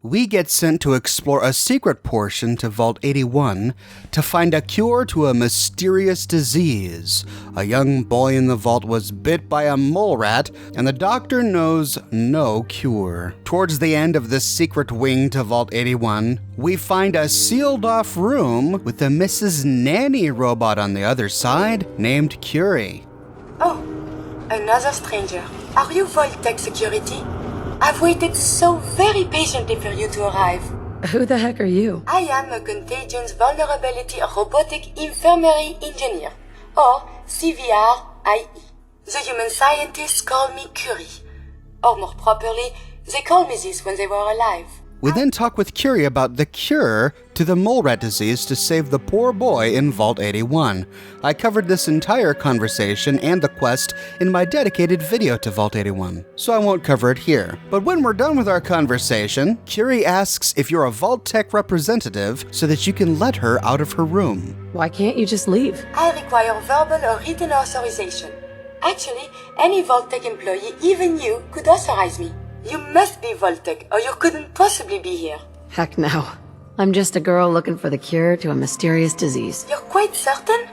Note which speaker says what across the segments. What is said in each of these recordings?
Speaker 1: We get sent to explore a secret portion to Vault 81 to find a cure to a mysterious disease. A young boy in the vault was bit by a mole rat, and the doctor knows no cure. Towards the end of this secret wing to Vault 81, we find a sealed-off room with a Mrs. Nanny robot on the other side named Curie.
Speaker 2: Oh, another stranger. Are you Vault Tech Security? I've waited so very patiently for you to arrive.
Speaker 3: Who the heck are you?
Speaker 2: I am a Contagions Vulnerability Robotic Infirmary Engineer, or CVR-IE. The human scientists call me Curie. Or more properly, they called me this when they were alive.
Speaker 1: We then talk with Curie about the cure to the mole rat disease to save the poor boy in Vault 81. I covered this entire conversation and the quest in my dedicated video to Vault 81, so I won't cover it here. But when we're done with our conversation, Curie asks if you're a Vault Tech representative so that you can let her out of her room.
Speaker 3: Why can't you just leave?
Speaker 2: I require verbal or written authorization. Actually, any Vault Tech employee, even you, could authorize me. You must be Vault Tech, or you couldn't possibly be here.
Speaker 3: Heck no. I'm just a girl looking for the cure to a mysterious disease.
Speaker 2: You're quite certain?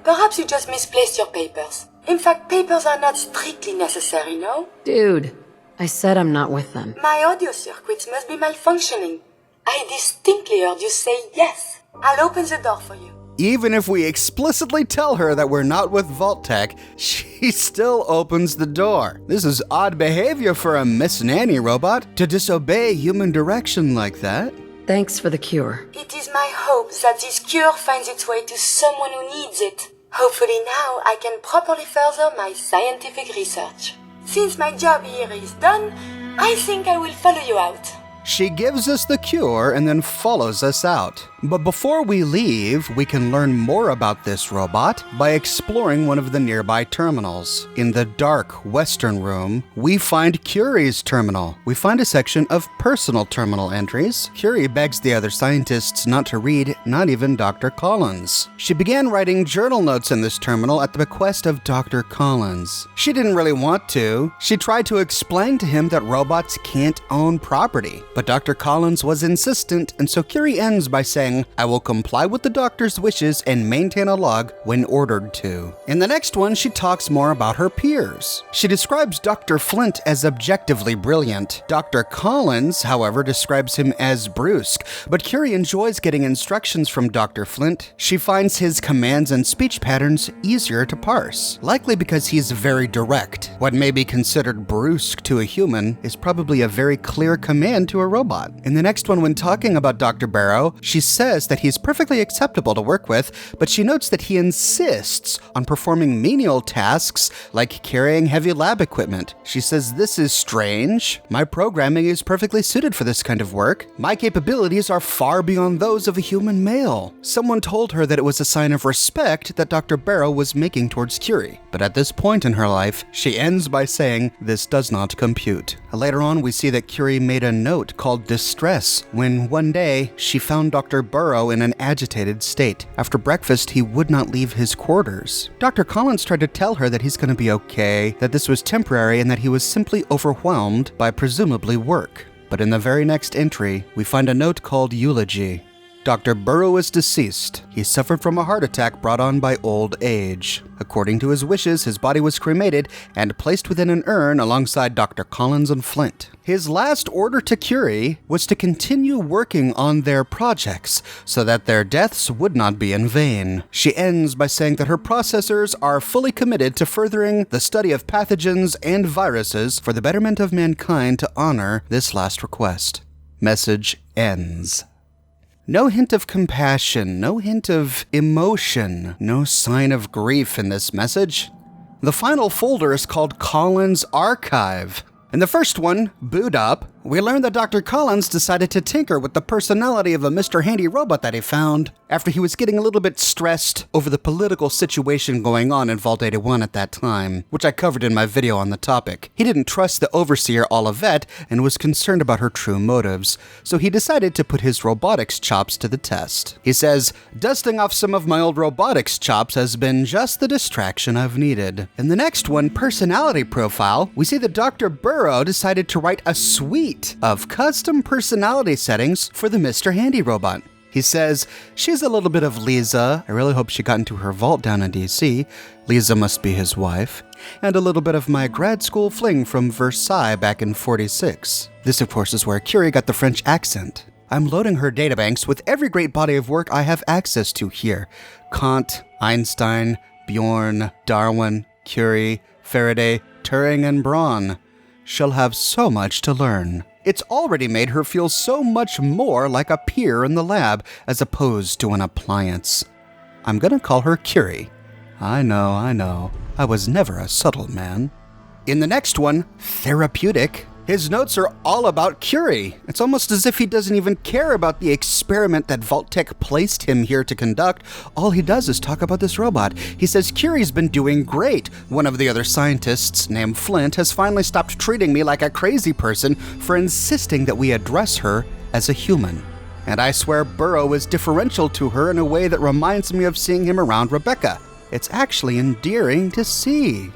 Speaker 2: Perhaps you just misplaced your papers. In fact, papers are not strictly necessary, no?
Speaker 3: Dude, I said I'm not with them.
Speaker 2: My audio circuits must be malfunctioning. I distinctly heard you say yes. I'll open the door for you.
Speaker 1: Even if we explicitly tell her that we're not with Vault Tech, she still opens the door. This is odd behavior for a Miss Nanny robot to disobey human direction like that.
Speaker 3: Thanks for the cure.
Speaker 2: It is my hope that this cure finds its way to someone who needs it. Hopefully now I can properly further my scientific research. Since my job here is done, I think I will follow you out.
Speaker 1: She gives us the cure and then follows us out. But before we leave, we can learn more about this robot by exploring one of the nearby terminals. In the dark western room, we find Curie's terminal. We find a section of personal terminal entries. Curie begs the other scientists not to read, not even Dr. Collins. She began writing journal notes in this terminal at the bequest of Dr. Collins. She didn't really want to. She tried to explain to him that robots can't own property. But Dr. Collins was insistent, and so Curie ends by saying, "I will comply with the doctor's wishes and maintain a log when ordered to." In the next one, she talks more about her peers. She describes Dr. Flint as objectively brilliant. Dr. Collins, however, describes him as brusque, but Curie enjoys getting instructions from Dr. Flint. She finds his commands and speech patterns easier to parse, likely because he's very direct. What may be considered brusque to a human is probably a very clear command to a robot. In the next one, when talking about Dr. Barrow, she says that he's perfectly acceptable to work with, but she notes that he insists on performing menial tasks like carrying heavy lab equipment. She says this is strange. My programming is perfectly suited for this kind of work. My capabilities are far beyond those of a human male. Someone told her that it was a sign of respect that Dr. Barrow was making towards Curie, but at this point in her life, she ends by saying this does not compute. Later on, we see that Curie made a note called Distress when one day she found Dr. Barrow in an agitated state. After breakfast, he would not leave his quarters. Dr. Collins tried to tell her that he's going to be okay, that this was temporary, and that he was simply overwhelmed by presumably work. But in the very next entry, we find a note called Eulogy. Dr. Barrow is deceased. He suffered from a heart attack brought on by old age. According to his wishes, his body was cremated and placed within an urn alongside Dr. Collins and Flint. His last order to Curie was to continue working on their projects so that their deaths would not be in vain. She ends by saying that her processors are fully committed to furthering the study of pathogens and viruses for the betterment of mankind to honor this last request. Message ends. No hint of compassion, no hint of emotion, no sign of grief in this message. The final folder is called Collins Archive. In the first one, Boot Up, we learn that Dr. Collins decided to tinker with the personality of a Mr. Handy robot that he found after he was getting a little bit stressed over the political situation going on in Vault 81 at that time, which I covered in my video on the topic. He didn't trust the overseer Olivet and was concerned about her true motives, so he decided to put his robotics chops to the test. He says, "Dusting off some of my old robotics chops has been just the distraction I've needed." In the next one, Personality Profile, we see that Dr. Barrow decided to write a suite 8 of custom personality settings for the Mr. Handy robot. He says, she's a little bit of Lisa. I really hope she got into her vault down in DC. Lisa must be his wife. And a little bit of my grad school fling from Versailles back in '46. This, of course, is where Curie got the French accent. I'm loading her databanks with every great body of work I have access to here. Kant, Einstein, Bjorn, Darwin, Curie, Faraday, Turing, and Braun. She'll have so much to learn. It's already made her feel so much more like a peer in the lab as opposed to an appliance. I'm gonna call her Curie. I know. I was never a subtle man. In the next one, therapeutic, his notes are all about Curie. It's almost as if he doesn't even care about the experiment that Vault-Tec placed him here to conduct. All he does is talk about this robot. He says Curie's been doing great. One of the other scientists, named Flint, has finally stopped treating me like a crazy person for insisting that we address her as a human. And I swear Burrow is differential to her in a way that reminds me of seeing him around Rebecca. It's actually endearing to see.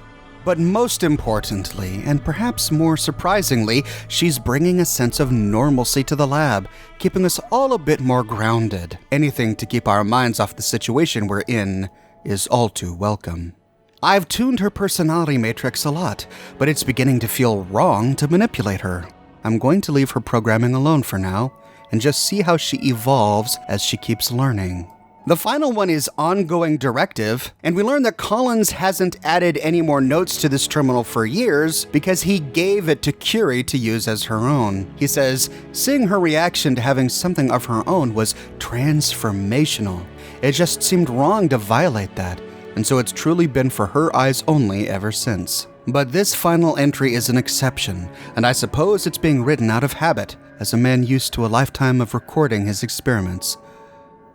Speaker 1: But most importantly, and perhaps more surprisingly, she's bringing a sense of normalcy to the lab, keeping us all a bit more grounded. Anything to keep our minds off the situation we're in is all too welcome. I've tuned her personality matrix a lot, but it's beginning to feel wrong to manipulate her. I'm going to leave her programming alone for now, and just see how she evolves as she keeps learning. The final one is ongoing directive, and we learn that Collins hasn't added any more notes to this terminal for years because he gave it to Curie to use as her own. He says, seeing her reaction to having something of her own was transformational. It just seemed wrong to violate that, and so it's truly been for her eyes only ever since. But this final entry is an exception, and I suppose it's being written out of habit, as a man used to a lifetime of recording his experiments.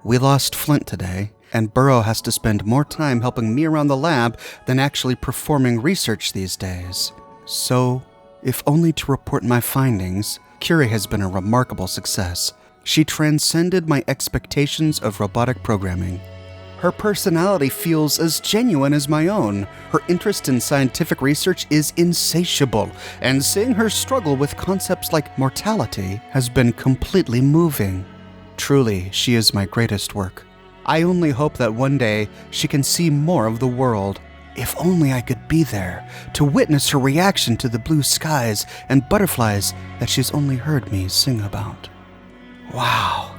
Speaker 1: We lost Flint today, and Burrow has to spend more time helping me around the lab than actually performing research these days. So, if only to report my findings, Curie has been a remarkable success. She transcended my expectations of robotic programming. Her personality feels as genuine as my own. Her interest in scientific research is insatiable, and seeing her struggle with concepts like mortality has been completely moving. Truly, she is my greatest work. I only hope that one day she can see more of the world. If only I could be there, to witness her reaction to the blue skies and butterflies that she's only heard me sing about. Wow,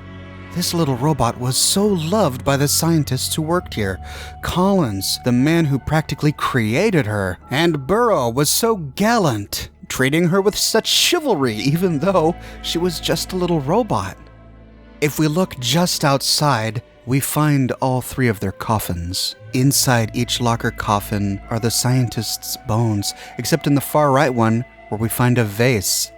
Speaker 1: this little robot was so loved by the scientists who worked here. Collins, the man who practically created her, and Burrow was so gallant, treating her with such chivalry even though she was just a little robot. If we look just outside, we find all 3 of their coffins. Inside each locker coffin are the scientists' bones, except in the far right one, where we find a vase.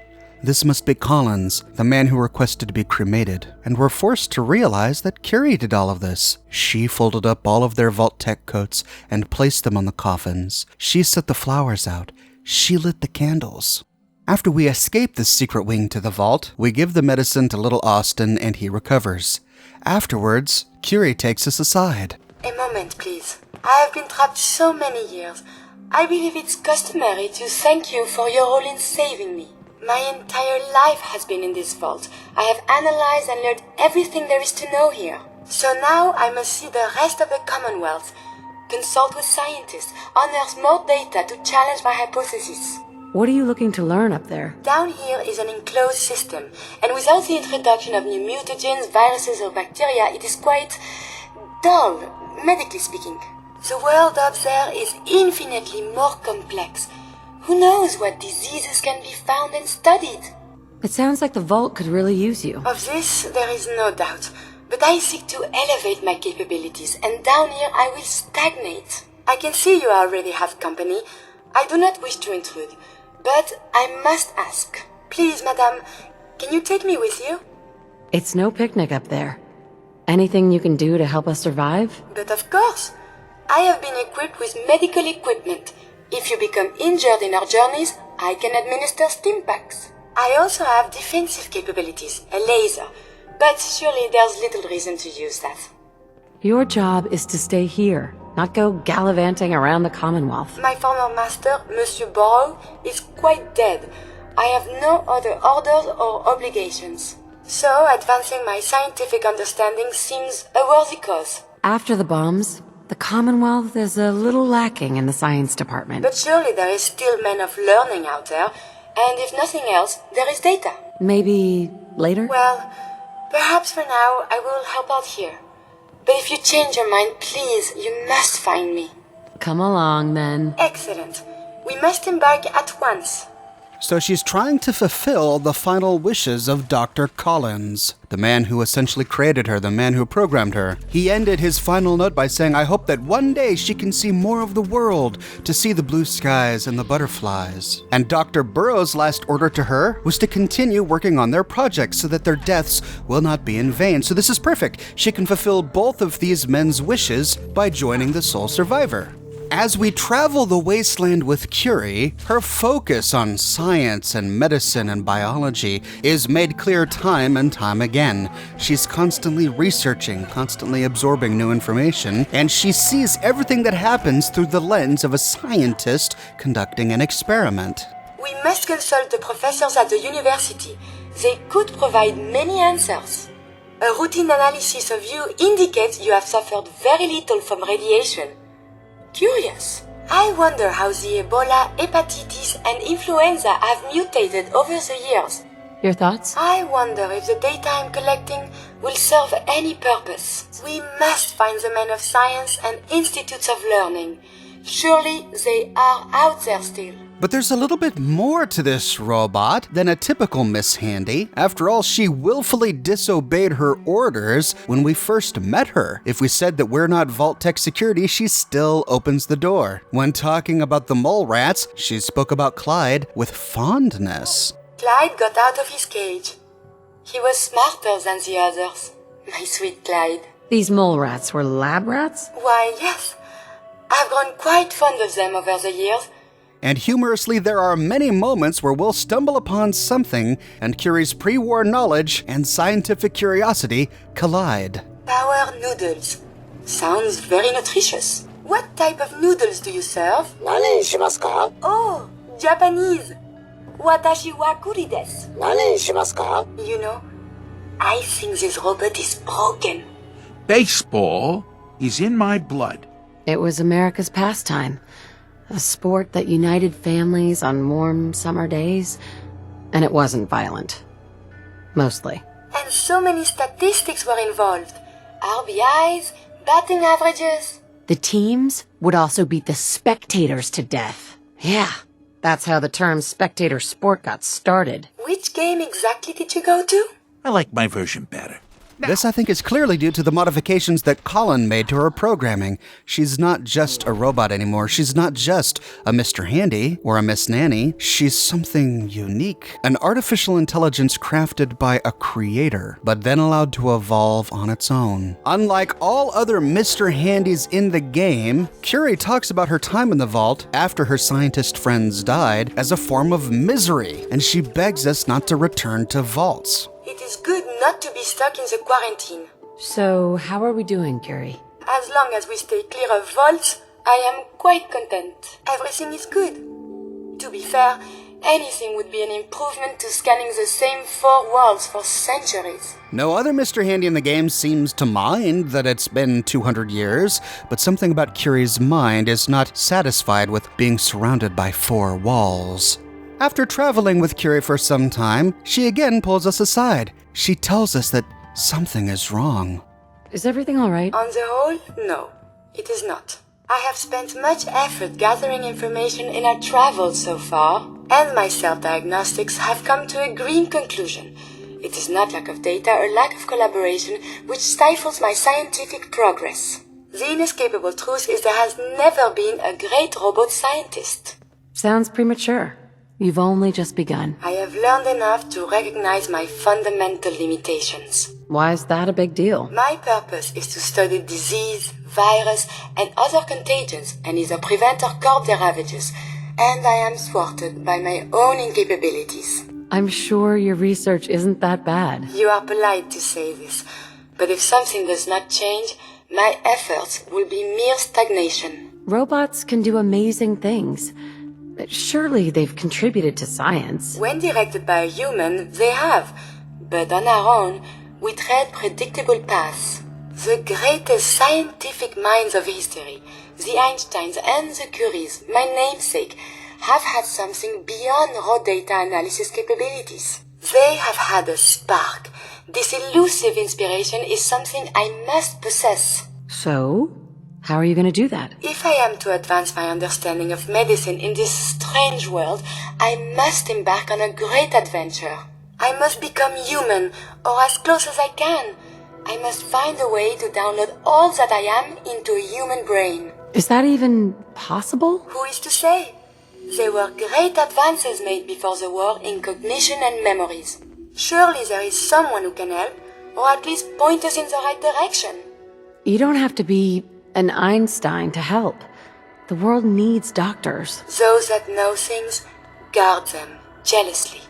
Speaker 1: This must be Collins, the man who requested to be cremated, and we're forced to realize that Curie did all of this. She folded up all of their Vault-Tec coats and placed them on the coffins. She set the flowers out. She lit the candles. After we escape the secret wing to the vault, we give the medicine to little Austin and he recovers. Afterwards, Curie takes us aside.
Speaker 2: A moment, please. I have been trapped so many years. I believe it's customary to thank you for your role in saving me. My entire life has been in this vault. I have analyzed and learned everything there is to know here. So now I must see the rest of the Commonwealth, consult with scientists, unearth more data to challenge my hypothesis.
Speaker 3: What are you looking to learn up there?
Speaker 2: Down here is an enclosed system, and without the introduction of new mutagens, viruses or bacteria, it is quite dull, medically speaking. The world up there is infinitely more complex. Who knows what diseases can be found and studied?
Speaker 3: It sounds like the vault could really use you.
Speaker 2: Of this, there is no doubt. But I seek to elevate my capabilities, and down here I will stagnate. I can see you already have company. I do not wish to intrude. But I must ask. Please, madame, can you take me with you?
Speaker 3: It's no picnic up there. Anything you can do to help us survive?
Speaker 2: But of course. I have been equipped with medical equipment. If you become injured in our journeys, I can administer stim packs. I also have defensive capabilities, a laser. But surely there's little reason to use that.
Speaker 3: Your job is to stay here, not go gallivanting around the Commonwealth.
Speaker 2: My former master, Monsieur Burrow, is quite dead. I have no other orders or obligations. So advancing my scientific understanding seems a worthy cause.
Speaker 3: After the bombs, the Commonwealth is a little lacking in the science department.
Speaker 2: But surely there is still men of learning out there, and if nothing else, there is data.
Speaker 3: Maybe later?
Speaker 2: Well, perhaps for now I will help out here. But if you change your mind, please, you must find me.
Speaker 3: Come along, then.
Speaker 2: Excellent. We must embark at once.
Speaker 1: So she's trying to fulfill the final wishes of Dr. Collins, the man who essentially created her, the man who programmed her. He ended his final note by saying, I hope that one day she can see more of the world, to see the blue skies and the butterflies. And Dr. Burroughs' last order to her was to continue working on their project so that their deaths will not be in vain. So this is perfect. She can fulfill both of these men's wishes by joining the sole survivor. As we travel the wasteland with Curie, her focus on science and medicine and biology is made clear time and time again. She's constantly researching, constantly absorbing new information, and she sees everything that happens through the lens of a scientist conducting an experiment.
Speaker 2: We must consult the professors at the university. They could provide many answers. A routine analysis of you indicates you have suffered very little from radiation. Curious. I wonder how the Ebola, hepatitis, and influenza have mutated over the years.
Speaker 3: Your thoughts?
Speaker 2: I wonder if the data I'm collecting will serve any purpose. We must find the men of science and institutes of learning. Surely they are out there still.
Speaker 1: But there's a little bit more to this robot than a typical Miss Handy. After all, she willfully disobeyed her orders when we first met her. If we said that we're not Vault Tech Security, she still opens the door. When talking about the mole rats, she spoke about Clyde with fondness.
Speaker 2: Clyde got out of his cage. He was smarter than the others. My sweet Clyde.
Speaker 3: These mole rats were lab rats?
Speaker 2: Why, yes. I've grown quite fond of them over the years.
Speaker 1: And humorously, there are many moments where we'll stumble upon something and Curie's pre-war knowledge and scientific curiosity collide.
Speaker 2: Power noodles. Sounds very nutritious. What type of noodles do you serve?
Speaker 4: Nani shimasu ka?
Speaker 2: Oh, Japanese. Watashi wa Curie desu.
Speaker 4: Nani shimasu ka?
Speaker 2: You know, I think this robot is broken.
Speaker 5: Baseball is in my blood.
Speaker 3: It was America's pastime. A sport that united families on warm summer days. And it wasn't violent. Mostly.
Speaker 2: And so many statistics were involved. RBIs, batting averages.
Speaker 3: The teams would also beat the spectators to death. Yeah, that's how the term spectator sport got started.
Speaker 2: Which game exactly did you go to?
Speaker 5: I like my version better.
Speaker 1: This, I think, is clearly due to the modifications that Colin made to her programming. She's not just a robot anymore. She's not just a Mr. Handy or a Miss Nanny. She's something unique. An artificial intelligence crafted by a creator, but then allowed to evolve on its own. Unlike all other Mr. Handys in the game, Curie talks about her time in the vault after her scientist friends died as a form of misery, and she begs us not to return to vaults.
Speaker 2: It is good not to be stuck in the quarantine.
Speaker 3: So, how are we doing, Curie?
Speaker 2: As long as we stay clear of vaults, I am quite content. Everything is good. To be fair, anything would be an improvement to scanning the same 4 walls for centuries.
Speaker 1: No other Mr. Handy in the game seems to mind that it's been 200 years, but something about Curie's mind is not satisfied with being surrounded by 4 walls. After traveling with Curie for some time, she again pulls us aside. She tells us that something is wrong.
Speaker 3: Is everything all right?
Speaker 2: On the whole, no, it is not. I have spent much effort gathering information in our travels so far, and my self-diagnostics have come to a green conclusion. It is not lack of data or lack of collaboration which stifles my scientific progress. The inescapable truth is there has never been a great robot scientist.
Speaker 3: Sounds premature. You've only just begun.
Speaker 2: I have learned enough to recognize my fundamental limitations.
Speaker 3: Why is that a big deal?
Speaker 2: My purpose is to study disease, virus, and other contagions and either prevent or curb their ravages, and I am thwarted by my own incapabilities.
Speaker 3: I'm sure your research isn't that bad.
Speaker 2: You are polite to say this, but if something does not change, my efforts will be mere stagnation.
Speaker 3: Robots can do amazing things. Surely they've contributed to science.
Speaker 2: When directed by a human, they have. But on our own, we tread predictable paths. The greatest scientific minds of history, the Einsteins and the Curies, my namesake, have had something beyond raw data analysis capabilities. They have had a spark. This elusive inspiration is something I must possess.
Speaker 3: So, how are you going to do that?
Speaker 2: If I am to advance my understanding of medicine in this strange world, I must embark on a great adventure. I must become human, or as close as I can. I must find a way to download all that I am into a human brain.
Speaker 3: Is that even possible?
Speaker 2: Who is to say? There were great advances made before the war in cognition and memories. Surely there is someone who can help, or at least point us in the right direction.
Speaker 3: You don't have to be an Einstein to help. The world needs doctors.
Speaker 2: Those that know things, guard them jealously.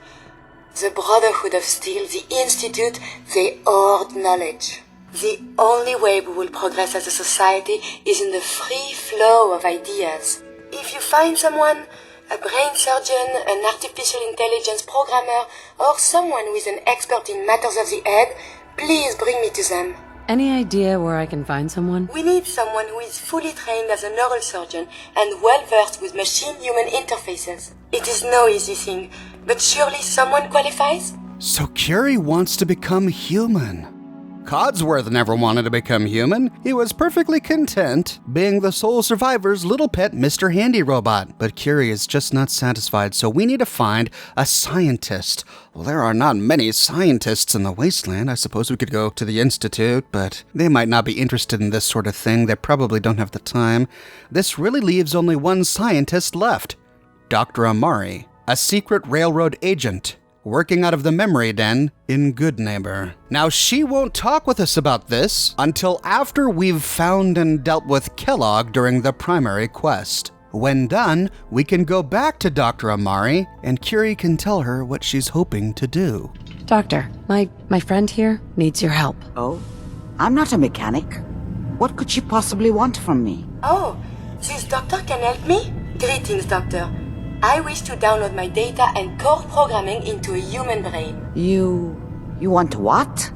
Speaker 2: The Brotherhood of Steel, the Institute, they hoard knowledge. The only way we will progress as a society is in the free flow of ideas. If you find someone, a brain surgeon, an artificial intelligence programmer, or someone who is an expert in matters of the head, please bring me to them.
Speaker 3: Any idea where I can find someone?
Speaker 2: We need someone who is fully trained as a neurosurgeon and well-versed with machine-human interfaces. It is no easy thing, but surely someone qualifies?
Speaker 1: So Curie wants to become human. Codsworth never wanted to become human. He was perfectly content being the sole survivor's little pet Mr. Handy robot. But Curie is just not satisfied, so we need to find a scientist. Well, there are not many scientists in the wasteland. I suppose we could go to the Institute, but they might not be interested in this sort of thing. They probably don't have the time. This really leaves only one scientist left. Dr. Amari, a secret railroad agent, working out of the memory den in Good Neighbor. Now, she won't talk with us about this until after we've found and dealt with Kellogg during the primary quest. When done, we can go back to Dr. Amari, and Curie can tell her what she's hoping to do.
Speaker 3: Doctor, my friend here needs your help.
Speaker 6: Oh? I'm not a mechanic. What could she possibly want from me?
Speaker 2: Oh, this doctor can help me? Greetings, doctor. I wish to download my data and core programming into a human brain.
Speaker 6: You want what?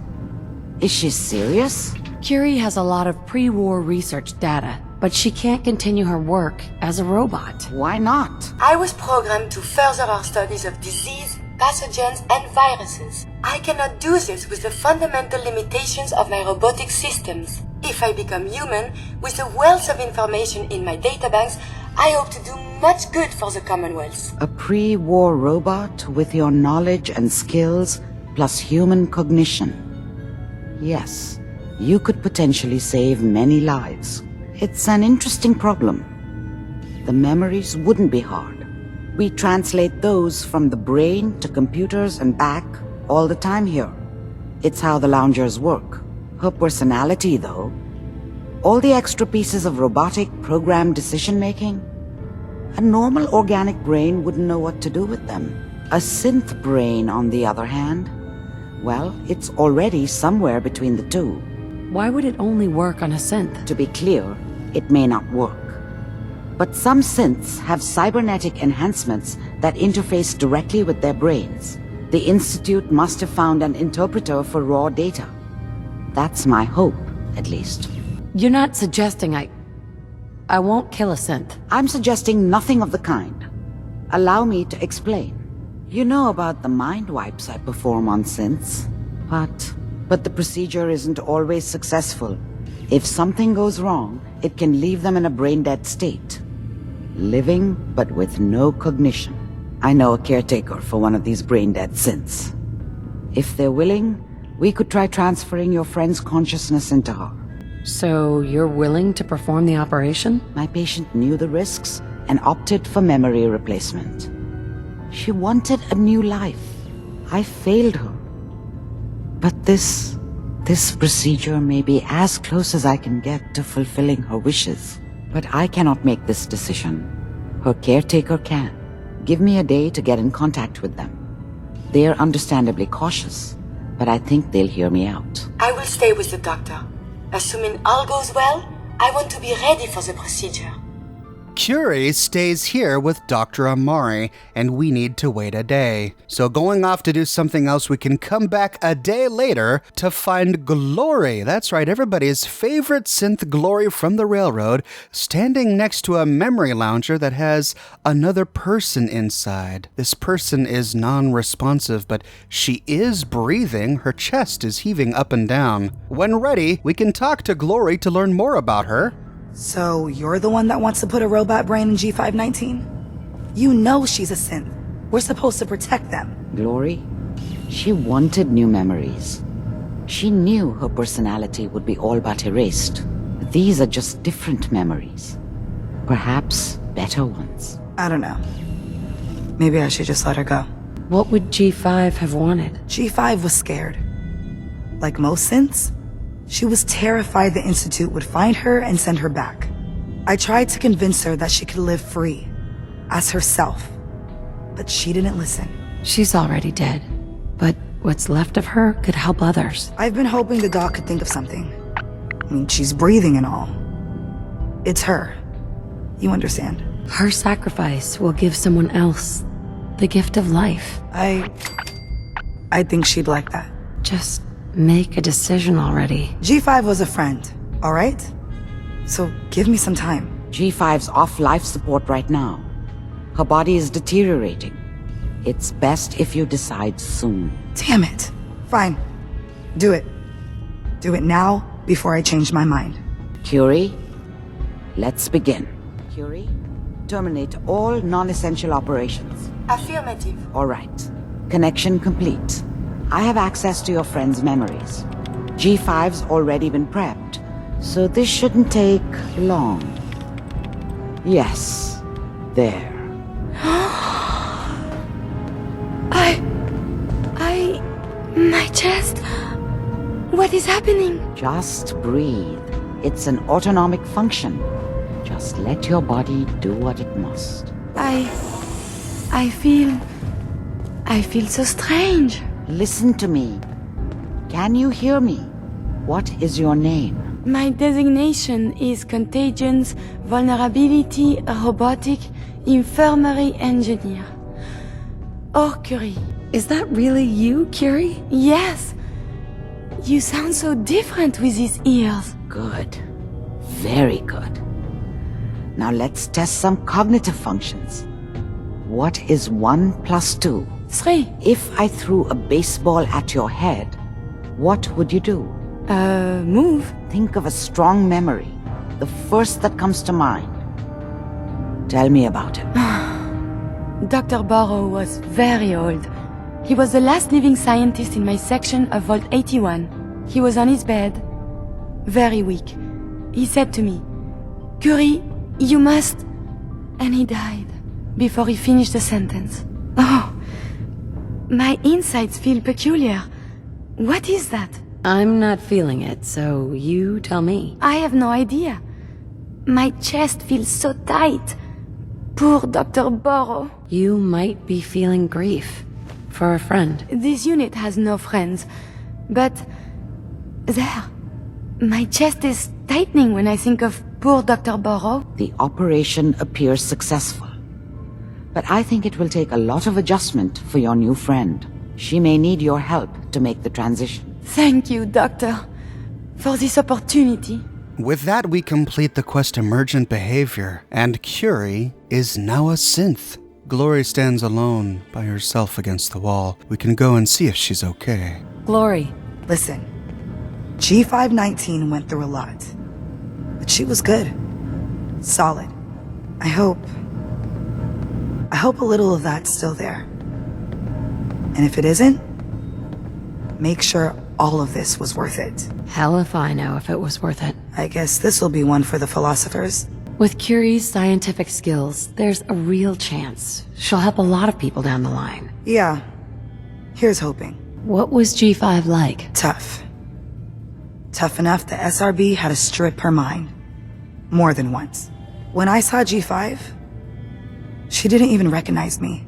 Speaker 6: Is she serious?
Speaker 3: Curie has a lot of pre-war research data, but she can't continue her work as a robot.
Speaker 6: Why not?
Speaker 2: I was programmed to further our studies of disease, pathogens, and viruses. I cannot do this with the fundamental limitations of my robotic systems. If I become human, with the wealth of information in my databanks, I hope to do much good for the Commonwealth.
Speaker 6: A pre-war robot with your knowledge and skills plus human cognition. Yes, you could potentially save many lives. It's an interesting problem. The memories wouldn't be hard. We translate those from the brain to computers and back all the time here. It's how the loungers work. Her personality, though, all the extra pieces of robotic programmed decision-making, a normal organic brain wouldn't know what to do with them. A synth brain, on the other hand, well, it's already somewhere between the two.
Speaker 3: Why would it only work on a synth?
Speaker 6: To be clear, it may not work. But some synths have cybernetic enhancements that interface directly with their brains. The Institute must have found an interpreter for raw data. That's my hope, at least.
Speaker 3: You're not suggesting I won't kill a synth.
Speaker 6: I'm suggesting nothing of the kind. Allow me to explain. You know about the mind wipes I perform on synths, but the procedure isn't always successful. If something goes wrong, it can leave them in a brain-dead state. Living, but with no cognition. I know a caretaker for one of these brain-dead synths. If they're willing, we could try transferring your friend's consciousness into her.
Speaker 3: So you're willing to perform the operation?
Speaker 6: My patient knew the risks and opted for memory replacement. She wanted a new life. I failed her. But this procedure may be as close as I can get to fulfilling her wishes. But I cannot make this decision. Her caretaker can. Give me a day to get in contact with them. They're understandably cautious, but I think they'll hear me out.
Speaker 2: I will stay with the doctor. Assuming all goes well, I want to be ready for the procedure.
Speaker 1: Curie stays here with Dr. Amari, and we need to wait a day. So going off to do something else, we can come back a day later to find Glory. That's right, everybody's favorite synth Glory from the railroad, standing next to a memory lounger that has another person inside. This person is non-responsive, but she is breathing. Her chest is heaving up and down. When ready, we can talk to Glory to learn more about her.
Speaker 7: So you're the one that wants to put a robot brain in G519? You know she's a synth. We're supposed to protect them.
Speaker 6: Glory, she wanted new memories. She knew her personality would be all but erased. These are just different memories. Perhaps better ones.
Speaker 7: I don't know. Maybe I should just let her go.
Speaker 3: What would G5 have wanted?
Speaker 7: G5 was scared. Like most synths, she was terrified the Institute would find her and send her back. I tried to convince her that she could live free, as herself. But she didn't listen.
Speaker 3: She's already dead, but what's left of her could help others.
Speaker 7: I've been hoping the doc could think of something. I mean, she's breathing and all. It's her. You understand?
Speaker 3: Her sacrifice will give someone else the gift of life.
Speaker 7: I think she'd like that.
Speaker 3: Just make a decision already.
Speaker 7: G5 was a friend, all right? So give me some time.
Speaker 6: G5's off life support right now. Her body is deteriorating. It's best if you decide soon.
Speaker 7: Damn it. Fine. Do it. Do it now before I change my mind.
Speaker 6: Curie, let's begin. Curie, terminate all non-essential operations.
Speaker 2: Affirmative.
Speaker 6: All right. Connection complete. I have access to your friend's memories. G5's already been prepped, so this shouldn't take long. Yes. There.
Speaker 2: My chest? What is happening?
Speaker 6: Just breathe. It's an autonomic function. Just let your body do what it must.
Speaker 2: I feel so strange.
Speaker 6: Listen to me. Can you hear me? What is your name?
Speaker 2: My designation is Contagions Vulnerability Robotic Infirmary Engineer. Or Curie.
Speaker 3: Is that really you, Curie?
Speaker 2: Yes. You sound so different with these ears.
Speaker 6: Good. Very good. Now let's test some cognitive functions. What is 1 plus 2?
Speaker 2: 3.
Speaker 6: If I threw a baseball at your head, what would you do?
Speaker 2: Move.
Speaker 6: Think of a strong memory, the first that comes to mind. Tell me about it.
Speaker 2: Dr. Burrow was very old. He was the last living scientist in my section of Vault 81. He was on his bed, very weak. He said to me, "Curie, you must..." And he died before he finished the sentence. Oh, my insides feel peculiar. What is that?
Speaker 3: I'm not feeling it, so you tell me.
Speaker 2: I have no idea. My chest feels so tight. Poor Dr. Burrow.
Speaker 3: You might be feeling grief for a friend.
Speaker 2: This unit has no friends, but there, my chest is tightening when I think of poor Dr. Burrow.
Speaker 6: The operation appears successful, but I think it will take a lot of adjustment for your new friend. She may need your help to make the transition.
Speaker 2: Thank you, Doctor, for this opportunity.
Speaker 1: With that, we complete the quest Emergent Behavior, and Curie is now a synth. Glory stands alone by herself against the wall. We can go and see if she's okay.
Speaker 3: Glory.
Speaker 7: Listen, G519 went through a lot, but she was good. Solid. I hope a little of that's still there. And if it isn't, make sure all of this was worth it.
Speaker 3: Hell if I know if it was worth it.
Speaker 7: I guess this will be one for the philosophers.
Speaker 3: With Curie's scientific skills, there's a real chance she'll help a lot of people down the line.
Speaker 7: Yeah, here's hoping.
Speaker 3: What was G5 like?
Speaker 7: Tough. Tough enough the SRB had to strip her mind. More than once. When I saw G5, she didn't even recognize me.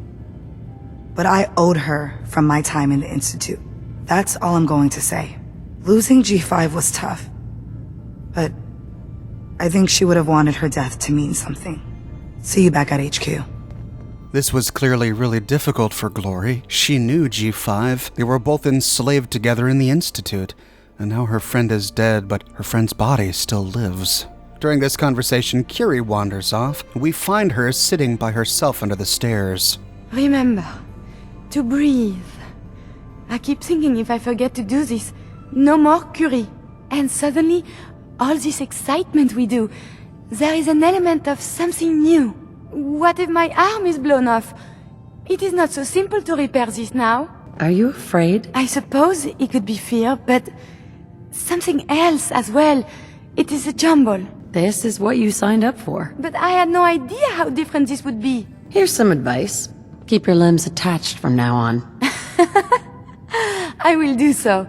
Speaker 7: But I owed her from my time in the Institute. That's all I'm going to say. Losing G5 was tough, but I think she would have wanted her death to mean something. See you back at HQ.
Speaker 1: This was clearly really difficult for Glory. She knew G5. They were both enslaved together in the Institute. And now her friend is dead, but her friend's body still lives. During this conversation, Curie wanders off. We find her sitting by herself under the stairs.
Speaker 2: Remember to breathe. I keep thinking if I forget to do this, no more Curie. And suddenly, all this excitement we do, there is an element of something new. What if my arm is blown off? It is not so simple to repair this now.
Speaker 3: Are you afraid?
Speaker 2: I suppose it could be fear, but something else as well. It is a jumble.
Speaker 3: This is what you signed up for.
Speaker 2: But I had no idea how different this would be.
Speaker 3: Here's some advice. Keep your limbs attached from now on.
Speaker 2: I will do so.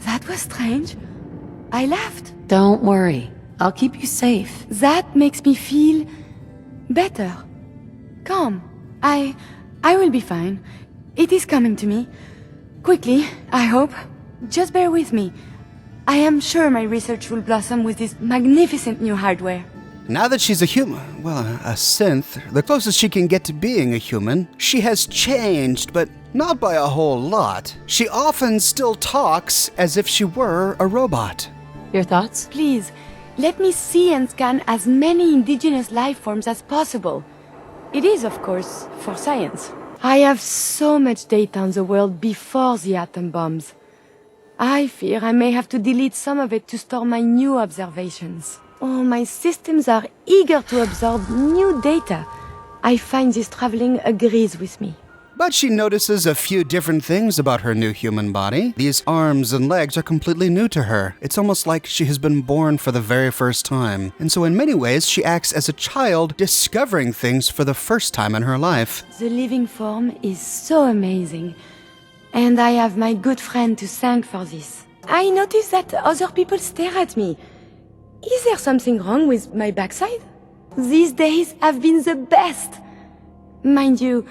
Speaker 2: That was strange. I laughed.
Speaker 3: Don't worry. I'll keep you safe.
Speaker 2: That makes me feel better. Calm. I will be fine. It is coming to me. Quickly, I hope. Just bear with me. I am sure my research will blossom with this magnificent new hardware.
Speaker 1: Now that she's a human, well, a synth, the closest she can get to being a human, she has changed, but not by a whole lot. She often still talks as if she were a robot.
Speaker 3: Your thoughts?
Speaker 2: Please, let me see and scan as many indigenous life forms as possible. It is, of course, for science. I have so much data on the world before the atom bombs. I fear I may have to delete some of it to store my new observations. Oh, my systems are eager to absorb new data. I find this traveling agrees with me.
Speaker 1: But she notices a few different things about her new human body. These arms and legs are completely new to her. It's almost like she has been born for the very first time. And so in many ways, she acts as a child discovering things for the first time in her life.
Speaker 2: The living form is so amazing. And I have my good friend to thank for this. I notice that other people stare at me. Is there something wrong with my backside? These days have been the best. Mind you,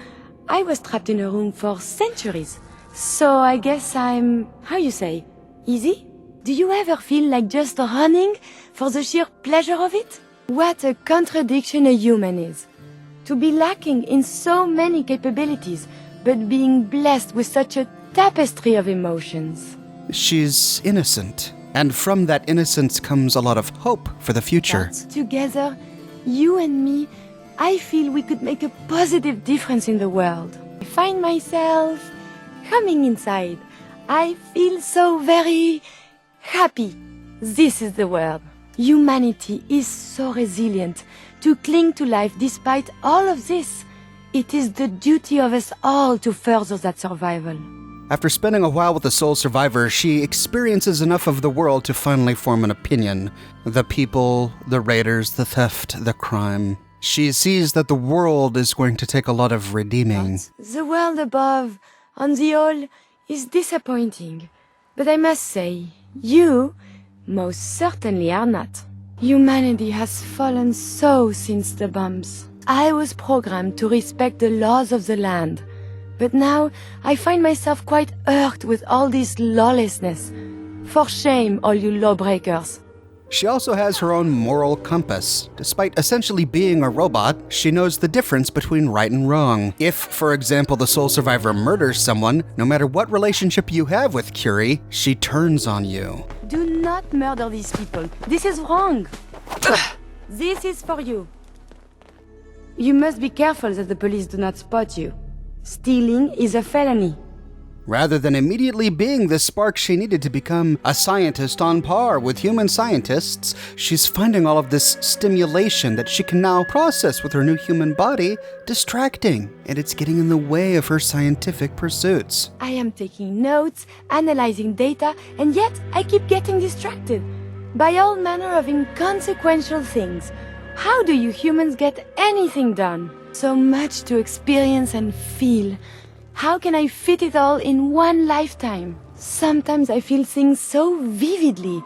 Speaker 2: I was trapped in a room for centuries. So I guess I'm, how you say, easy? Do you ever feel like just running for the sheer pleasure of it? What a contradiction a human is. To be lacking in so many capabilities, but being blessed with such a tapestry of emotions.
Speaker 1: She's innocent. And from that innocence comes a lot of hope for the future.
Speaker 2: But together, you and me, I feel we could make a positive difference in the world. I find myself coming inside. I feel so very happy. This is the word. Humanity is so resilient to cling to life despite all of this. It is the duty of us all to further that survival.
Speaker 1: After spending a while with the sole survivor, she experiences enough of the world to finally form an opinion. The people, the raiders, the theft, the crime. She sees that the world is going to take a lot of redeeming.
Speaker 2: The world above, on the whole, is disappointing. But I must say, you most certainly are not. Humanity has fallen so since the bombs. I was programmed to respect the laws of the land. But now, I find myself quite irked with all this lawlessness. For shame, all you lawbreakers.
Speaker 1: She also has her own moral compass. Despite essentially being a robot, she knows the difference between right and wrong. If, for example, the sole survivor murders someone, no matter what relationship you have with Curie, she turns on you.
Speaker 2: Do not murder these people. This is wrong. This is for you. You must be careful that the police do not spot you. Stealing is a felony.
Speaker 1: Rather than immediately being the spark she needed to become a scientist on par with human scientists, she's finding all of this stimulation that she can now process with her new human body distracting, and it's getting in the way of her scientific pursuits.
Speaker 2: I am taking notes, analyzing data, and yet I keep getting distracted by all manner of inconsequential things. How do you humans get anything done? So much to experience and feel. How can I fit it all in one lifetime? Sometimes I feel things so vividly.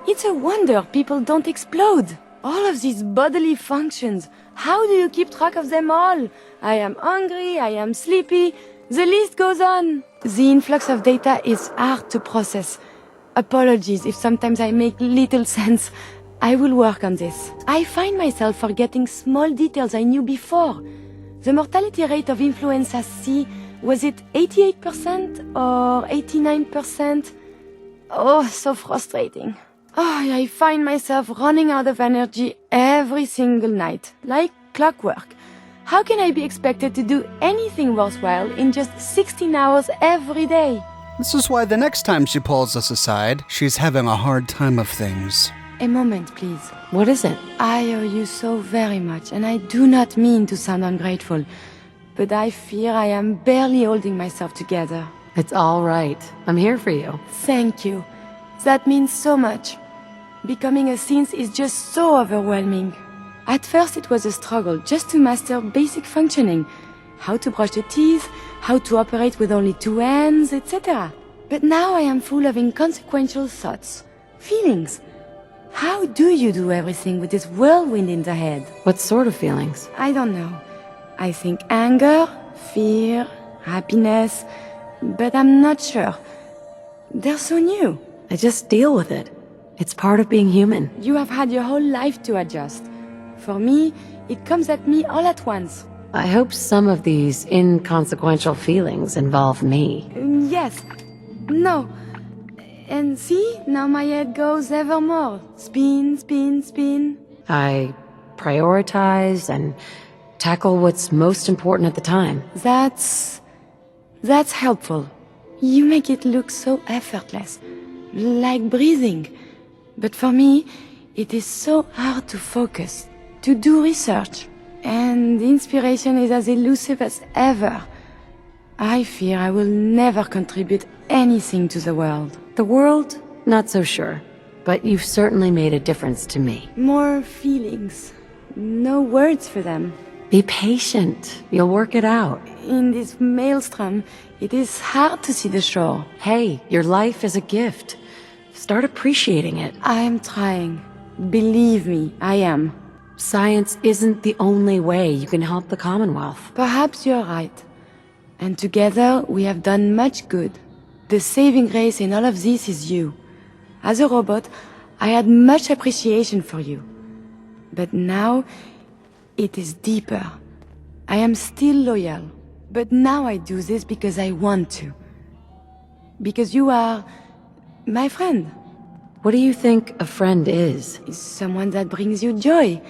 Speaker 2: It's a wonder people don't explode. All of these bodily functions, how do you keep track of them all? I am hungry, I am sleepy, the list goes on. The influx of data is hard to process. Apologies if sometimes I make little sense. I will work on this. I find myself forgetting small details I knew before. The mortality rate of influenza C, was it 88% or 89%? Oh, so frustrating. Oh, I find myself running out of energy every single night, like clockwork. How can I be expected to do anything worthwhile in just 16 hours every day?
Speaker 1: This is why the next time she pulls us aside, she's having a hard time of things.
Speaker 2: A moment, please.
Speaker 3: What is it?
Speaker 2: I owe you so very much, and I do not mean to sound ungrateful, but I fear I am barely holding myself together.
Speaker 3: It's all right. I'm here for you.
Speaker 2: Thank you. That means so much. Becoming a synth is just so overwhelming. At first it was a struggle just to master basic functioning. How to brush the teeth, how to operate with only 2 hands, etc. But now I am full of inconsequential thoughts, feelings. How do you do everything with this whirlwind in the head?
Speaker 3: What sort of feelings?
Speaker 2: I don't know. I think anger, fear, happiness, but I'm not sure. They're so new.
Speaker 3: I just deal with it. It's part of being human.
Speaker 2: You have had your whole life to adjust. For me, it comes at me all at once.
Speaker 3: I hope some of these inconsequential feelings involve me.
Speaker 2: Yes. No. And see, now my head goes ever more. Spin, spin, spin.
Speaker 3: I prioritize and tackle what's most important at the time.
Speaker 2: That's helpful. You make it look so effortless. Like breathing. But for me, it is so hard to focus, to do research. And inspiration is as elusive as ever. I fear I will never contribute anything to the world.
Speaker 3: The world? Not so sure. But you've certainly made a difference to me.
Speaker 2: More feelings. No words for them.
Speaker 3: Be patient. You'll work it out.
Speaker 2: In this maelstrom, it is hard to see the shore.
Speaker 3: Hey, your life is a gift. Start appreciating it.
Speaker 2: I am trying. Believe me, I am.
Speaker 3: Science isn't the only way you can help the Commonwealth.
Speaker 2: Perhaps you're right. And together, we have done much good. The saving grace in all of this is you. As a robot, I had much appreciation for you. But now, it is deeper. I am still loyal. But now I do this because I want to. Because you are my friend.
Speaker 3: What do you think a friend is?
Speaker 2: Someone that brings you joy.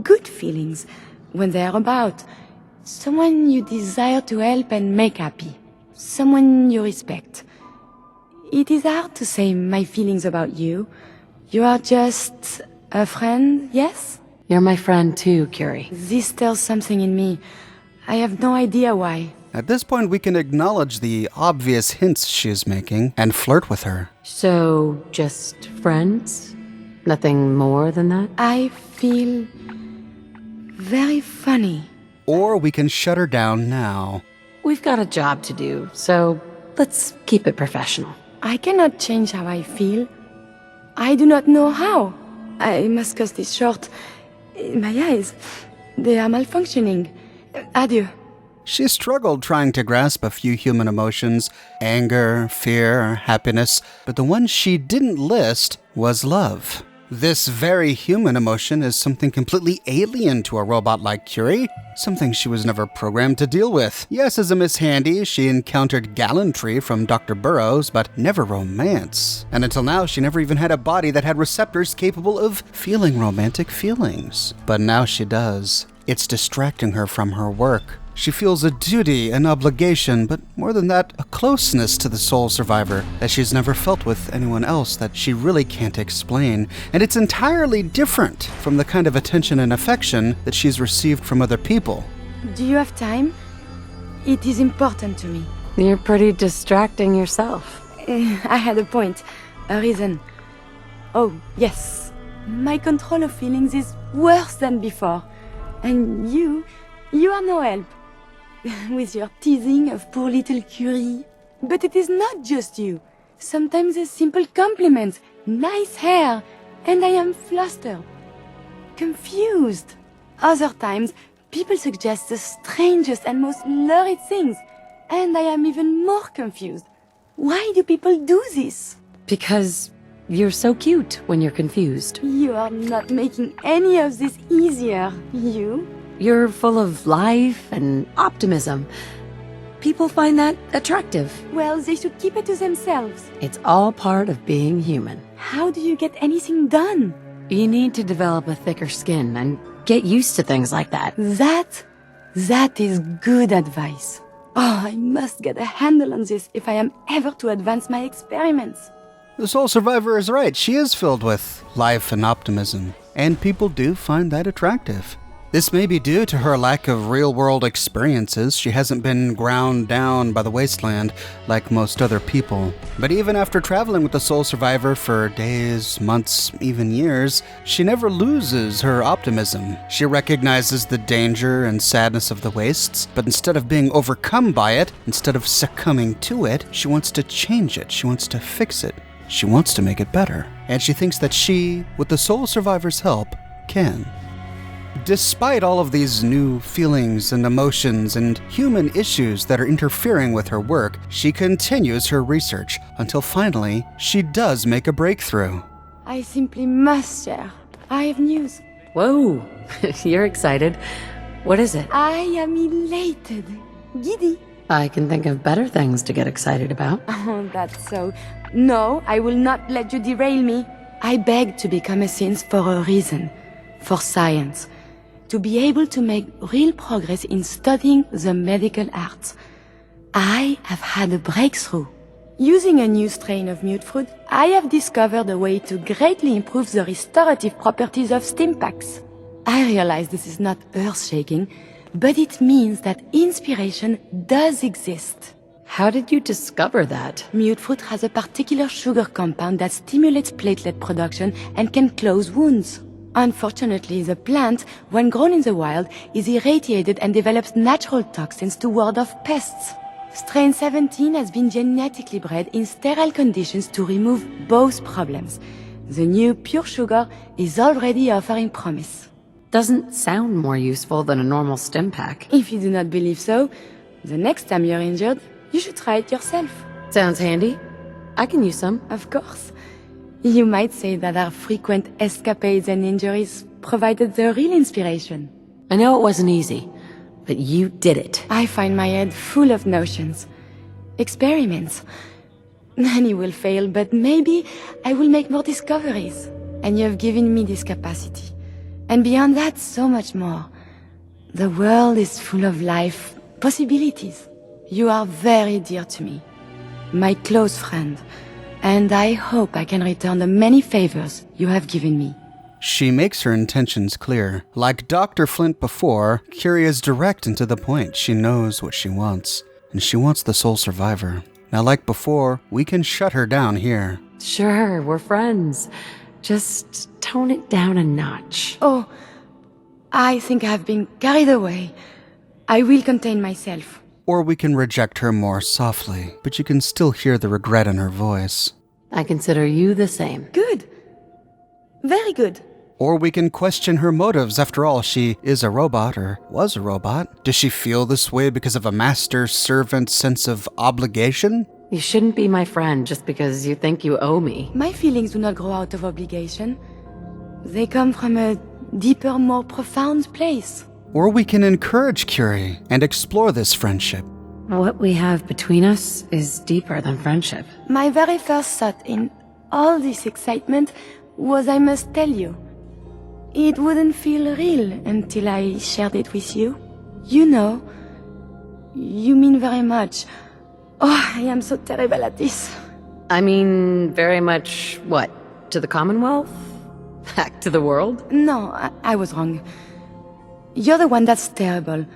Speaker 2: Good feelings when they are about. Someone you desire to help and make happy. Someone you respect. It is hard to say my feelings about you. You are just a friend, yes?
Speaker 3: You're my friend too, Curie.
Speaker 2: This stirs something in me. I have no idea why.
Speaker 1: At this point, we can acknowledge the obvious hints she is making and flirt with her.
Speaker 3: So, just friends? Nothing more than that?
Speaker 2: I feel very funny.
Speaker 1: Or we can shut her down now.
Speaker 3: We've got a job to do, so let's keep it professional.
Speaker 2: I cannot change how I feel. I do not know how. I must cut this short. My eyes, they are malfunctioning. Adieu.
Speaker 1: She struggled trying to grasp a few human emotions, anger, fear, happiness, but the one she didn't list was love. This very human emotion is something completely alien to a robot like Curie, something she was never programmed to deal with. Yes, as a Miss Handy, she encountered gallantry from Dr. Burroughs, but never romance. And until now, she never even had a body that had receptors capable of feeling romantic feelings. But now she does. It's distracting her from her work. She feels a duty, an obligation, but more than that, a closeness to the soul survivor that she's never felt with anyone else that she really can't explain. And it's entirely different from the kind of attention and affection that she's received from other people.
Speaker 2: Do you have time? It is important to me.
Speaker 3: You're pretty distracting yourself.
Speaker 2: I had a point, a reason. Oh, yes. My control of feelings is worse than before. And you are no help. With your teasing of poor little Curie. But it is not just you. Sometimes a simple compliment, nice hair, and I am flustered, confused. Other times, people suggest the strangest and most lurid things, and I am even more confused. Why do people do this?
Speaker 3: Because You're so cute when you're confused.
Speaker 2: You are not making any of this easier, you?
Speaker 3: You're full of life and optimism. People find that attractive.
Speaker 2: Well, they should keep it to themselves.
Speaker 3: It's all part of being human.
Speaker 2: How do you get anything done?
Speaker 3: You need to develop a thicker skin and get used to things like that.
Speaker 2: That is good advice. Oh, I must get a handle on this if I am ever to advance my experiments.
Speaker 1: The Soul Survivor is right. She is filled with life and optimism, and people do find that attractive. This may be due to her lack of real-world experiences. She hasn't been ground down by the wasteland like most other people. But even after traveling with the Soul Survivor for days, months, even years, she never loses her optimism. She recognizes the danger and sadness of the wastes, but instead of being overcome by it, instead of succumbing to it, she wants to change it. She wants to fix it. She wants to make it better. And she thinks that she, with the Soul Survivor's help, can. Despite all of these new feelings and emotions and human issues that are interfering with her work, she continues her research until finally she does make a breakthrough.
Speaker 2: I simply must share. I have news.
Speaker 3: Whoa, you're excited. What is it?
Speaker 2: I am elated. Giddy.
Speaker 3: I can think of better things to get excited about.
Speaker 2: Oh, that's so. No, I will not let you derail me. I begged to become a synth for a reason. For science. To be able to make real progress in studying the medical arts. I have had a breakthrough. Using a new strain of mute fruit, I have discovered a way to greatly improve the restorative properties of stimpaks. I realize this is not earth-shaking, but it means that inspiration does exist.
Speaker 3: How did you discover that?
Speaker 2: Mute fruit has a particular sugar compound that stimulates platelet production and can close wounds. Unfortunately, the plant, when grown in the wild, is irradiated and develops natural toxins to ward off pests. Strain 17 has been genetically bred in sterile conditions to remove both problems. The new pure sugar is already offering promise.
Speaker 3: Doesn't sound more useful than a normal stim pack.
Speaker 2: If you do not believe so, the next time you're injured, you should try it yourself.
Speaker 3: Sounds handy. I can use some.
Speaker 2: Of course. You might say that our frequent escapades and injuries provided the real inspiration.
Speaker 3: I know it wasn't easy, but you did it.
Speaker 2: I find my head full of notions. Experiments. Many will fail, but maybe I will make more discoveries. And you have given me this capacity. And beyond that, so much more. The world is full of life, possibilities. You are very dear to me. My close friend. And I hope I can return the many favors you have given me.
Speaker 1: She makes her intentions clear. Like Dr. Flint before, Curie is direct and to the point. She knows what she wants. And she wants the Soul Survivor. Now, like before, we can shut her down here.
Speaker 3: Sure, we're friends. Just tone it down a notch.
Speaker 2: Oh, I think I have been carried away. I will contain myself.
Speaker 1: Or we can reject her more softly, but you can still hear the regret in her voice.
Speaker 3: I consider you the same.
Speaker 2: Good. Very good.
Speaker 1: Or we can question her motives. After all, she is a robot, or was a robot. Does she feel this way because of a master-servant sense of obligation?
Speaker 3: You shouldn't be my friend just because you think you owe me.
Speaker 2: My feelings do not grow out of obligation. They come from a deeper, more profound place.
Speaker 1: Or we can encourage Curie and explore this friendship.
Speaker 3: What we have between us is deeper than friendship.
Speaker 2: My very first thought in all this excitement was I must tell you. It wouldn't feel real until I shared it with you. You know, you mean very much. Oh, I am so terrible at this.
Speaker 3: I mean, very much what? To the Commonwealth? Back to the world?
Speaker 2: No, I was wrong. You're the one that's terrible.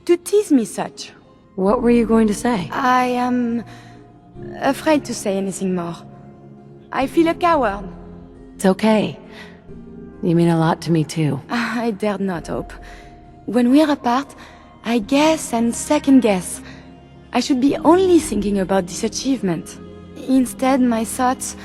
Speaker 2: To tease me such.
Speaker 3: What were you going to say?
Speaker 2: I am afraid to say anything more. I feel a coward.
Speaker 3: It's okay. You mean a lot to me too.
Speaker 2: I dared not hope. When we're apart, I guess and second guess. I should be only thinking about this achievement. Instead, my thoughts,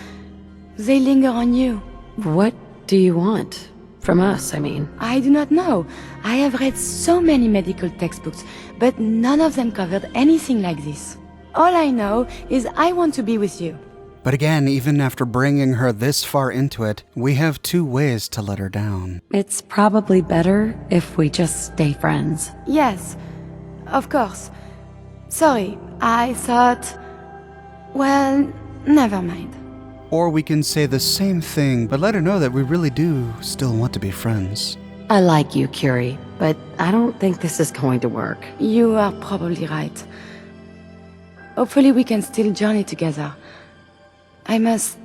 Speaker 2: they linger on you.
Speaker 3: What do you want? From us, I mean.
Speaker 2: I do not know. I have read so many medical textbooks, but none of them covered anything like this. All I know is I want to be with you.
Speaker 1: But again, even after bringing her this far into it, we have two ways to let her down.
Speaker 3: It's probably better if we just stay friends.
Speaker 2: Yes, of course. Sorry, I thought... Well, never mind.
Speaker 1: Or we can say the same thing, but let her know that we really do still want to be friends.
Speaker 3: I like you, Curie, but I don't think this is going to work.
Speaker 2: You are probably right. Hopefully we can still journey together. I must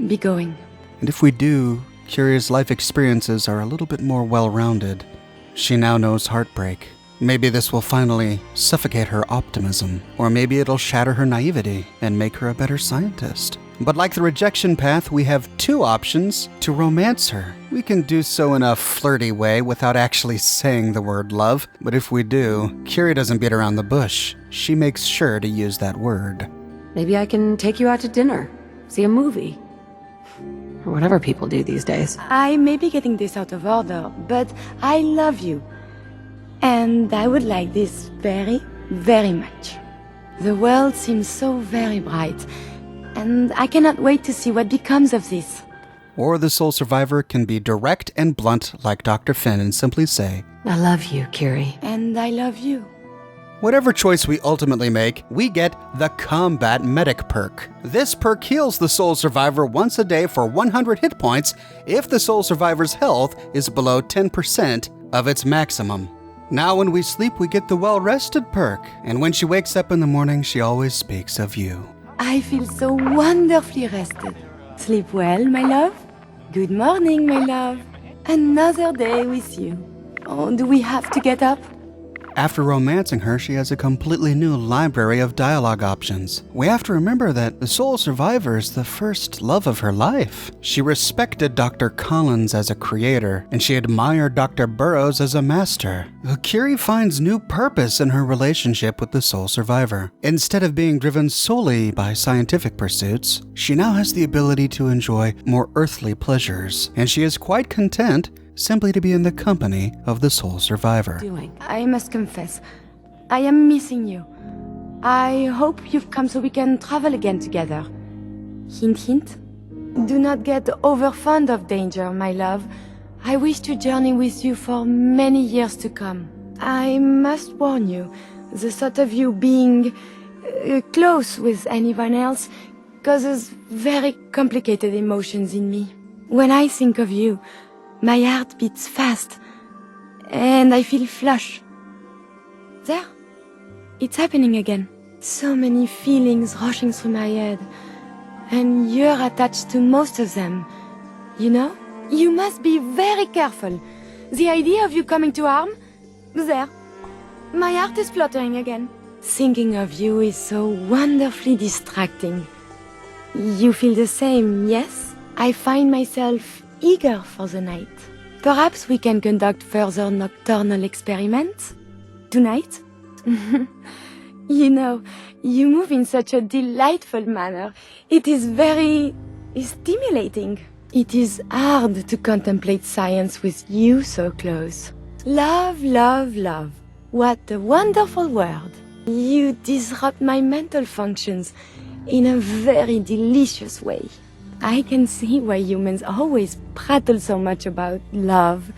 Speaker 2: be going.
Speaker 1: And if we do, Curie's life experiences are a little bit more well-rounded. She now knows heartbreak. Maybe this will finally suffocate her optimism, or maybe it'll shatter her naivety and make her a better scientist. But like the rejection path, we have two options to romance her. We can do so in a flirty way without actually saying the word love, but if we do, Curie doesn't beat around the bush. She makes sure to use that word.
Speaker 3: Maybe I can take you out to dinner, see a movie, or whatever people do these days.
Speaker 2: I may be getting this out of order, but I love you. And I would like this very, very much. The world seems so very bright, and I cannot wait to see what becomes of this.
Speaker 1: Or the sole survivor can be direct and blunt like Dr. Finn and simply say,
Speaker 3: I love you, Curie.
Speaker 2: And I love you.
Speaker 1: whatever choice we ultimately make, we get the Combat Medic perk. This perk heals the Soul Survivor once a day for 100 hit points if the Soul Survivor's health is below 10% of its maximum. Now when we sleep, we get the Well-Rested perk, and when she wakes up in the morning, she always speaks of you.
Speaker 2: I feel so wonderfully rested. Sleep well, my love. Good morning, my love. Another day with you. Oh, do we have to get up?
Speaker 1: After romancing her, she has a completely new library of dialogue options. We have to remember that the Soul Survivor is the first love of her life. She respected Dr. Collins as a creator, and she admired Dr. Burroughs as a master. Curie finds new purpose in her relationship with the Soul Survivor. Instead of being driven solely by scientific pursuits, she now has the ability to enjoy more earthly pleasures, and she is quite content simply to be in the company of the Soul Survivor.
Speaker 2: I must confess, I am missing you. I hope you've come so we can travel again together. Hint, hint. Do not get over fond of danger, my love. I wish to journey with you for many years to come. I must warn you, the thought of you being close with anyone else causes very complicated emotions in me. When I think of you, my heart beats fast, and I feel flush. There, it's happening again. So many feelings rushing through my head, and you're attached to most of them. You know? You must be very careful. The idea of you coming to harm? There. My heart is fluttering again. Thinking of you is so wonderfully distracting. You feel the same, yes? I find myself eager for the night. Perhaps we can conduct further nocturnal experiments? Tonight? You know, you move in such a delightful manner. It is very stimulating. It is hard to contemplate science with you so close. Love, love, love. What a wonderful word. You disrupt my mental functions in a very delicious way. I can see why humans always prattle so much about love.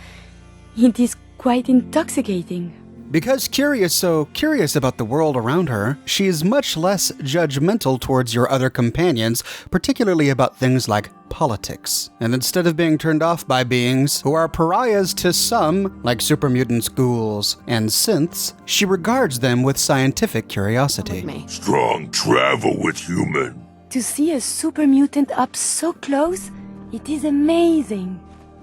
Speaker 2: It is quite intoxicating.
Speaker 1: Because Curie is so curious about the world around her, she is much less judgmental towards your other companions, particularly about things like politics. And instead of being turned off by beings who are pariahs to some, like super mutants, ghouls, and synths, she regards them with scientific curiosity.
Speaker 8: Strong travel with human.
Speaker 2: To see a super mutant up so close, it is amazing.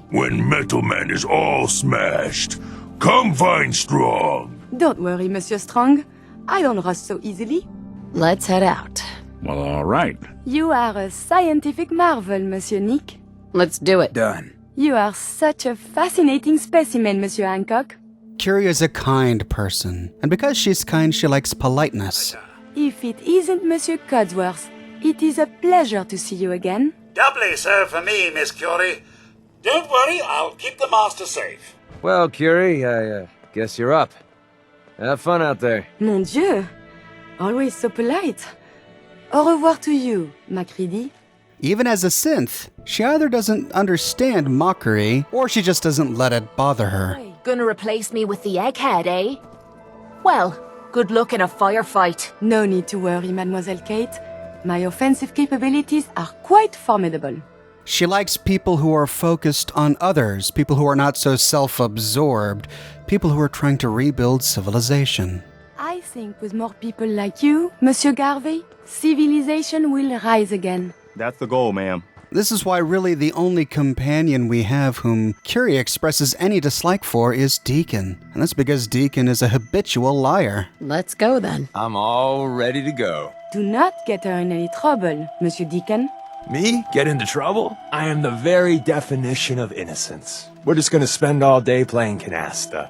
Speaker 8: When Metal Man is all smashed, come find Strong.
Speaker 2: Don't worry, Monsieur Strong. I don't rust so easily.
Speaker 3: Let's head out.
Speaker 5: Well, all right.
Speaker 2: You are a scientific marvel, Monsieur Nick.
Speaker 3: Let's do it.
Speaker 5: Done.
Speaker 2: You are such a fascinating specimen, Monsieur Hancock.
Speaker 1: Curie is a kind person, and because she's kind, she likes politeness.
Speaker 2: If it isn't Monsieur Codsworth, it is a pleasure to see you again.
Speaker 9: Doubly so for me, Miss Curie. Don't worry, I'll keep the master safe.
Speaker 10: Well, Curie, I guess you're up. Have fun out there.
Speaker 2: Mon Dieu, always so polite. Au revoir to you, Macready.
Speaker 1: Even as a synth, she either doesn't understand mockery, or she just doesn't let it bother her.
Speaker 11: Gonna replace me with the egghead, eh? Well, good luck in a firefight.
Speaker 2: No need to worry, Mademoiselle Kate. My offensive capabilities are quite formidable.
Speaker 1: She likes people who are focused on others, people who are not so self-absorbed, people who are trying to rebuild civilization.
Speaker 2: I think with more people like you, Monsieur Garvey, civilization will rise again.
Speaker 12: That's the goal, ma'am.
Speaker 1: This is why really the only companion we have whom Curie expresses any dislike for is Deacon. And that's because Deacon is a habitual liar.
Speaker 3: Let's go then.
Speaker 10: I'm all ready to go.
Speaker 2: Do not get her in any trouble, Monsieur Deacon.
Speaker 13: Me? Get into trouble? I am the very definition of innocence. We're just gonna spend all day playing canasta.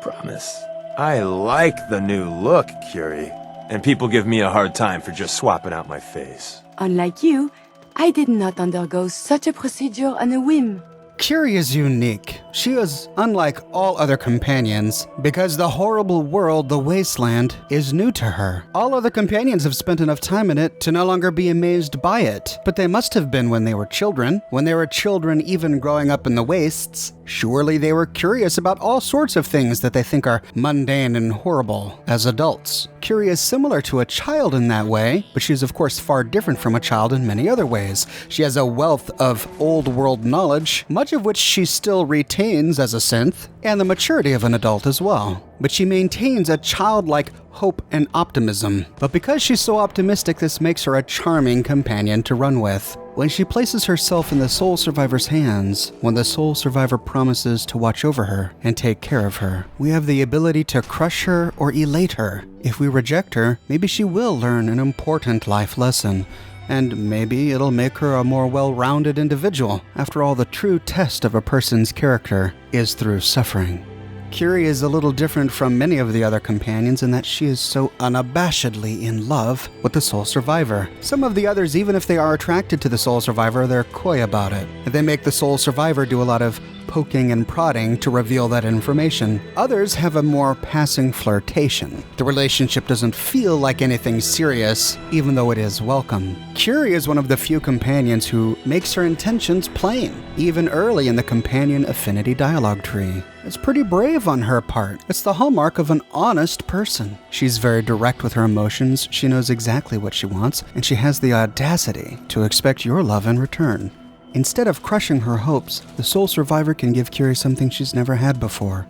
Speaker 13: Promise. I like the new look, Curie. And people give me a hard time for just swapping out my face.
Speaker 2: Unlike you, I did not undergo such a procedure on a whim.
Speaker 1: Curie is unique. She is unlike all other companions because the horrible world, the wasteland, is new to her. All other companions have spent enough time in it to no longer be amazed by it, but they must have been when they were children. When they were children, even growing up in the wastes, surely they were curious about all sorts of things that they think are mundane and horrible as adults. Curie is similar to a child in that way, but she is of course far different from a child in many other ways. She has a wealth of old world knowledge, much of which she still retains as a synth, and the maturity of an adult as well. But she maintains a childlike hope and optimism. But because she's so optimistic, this makes her a charming companion to run with. When she places herself in the Soul Survivor's hands, when the Soul Survivor promises to watch over her and take care of her, we have the ability to crush her or elate her. If we reject her, maybe she will learn an important life lesson. And maybe it'll make her a more well-rounded individual. After all, the true test of a person's character is through suffering. Curie is a little different from many of the other companions in that she is so unabashedly in love with the Soul Survivor. Some of the others, even if they are attracted to the Soul Survivor, they're coy about it. They make the Soul Survivor do a lot of poking and prodding to reveal that information. Others have a more passing flirtation. The relationship doesn't feel like anything serious, even though it is welcome. Curie is one of the few companions who makes her intentions plain, even early in the companion affinity dialogue tree. It's pretty brave on her part. It's the hallmark of an honest person. She's very direct with her emotions, she knows exactly what she wants, and she has the audacity to expect your love in return. Instead of crushing her hopes, the Soul Survivor can give Curie something she's never had before.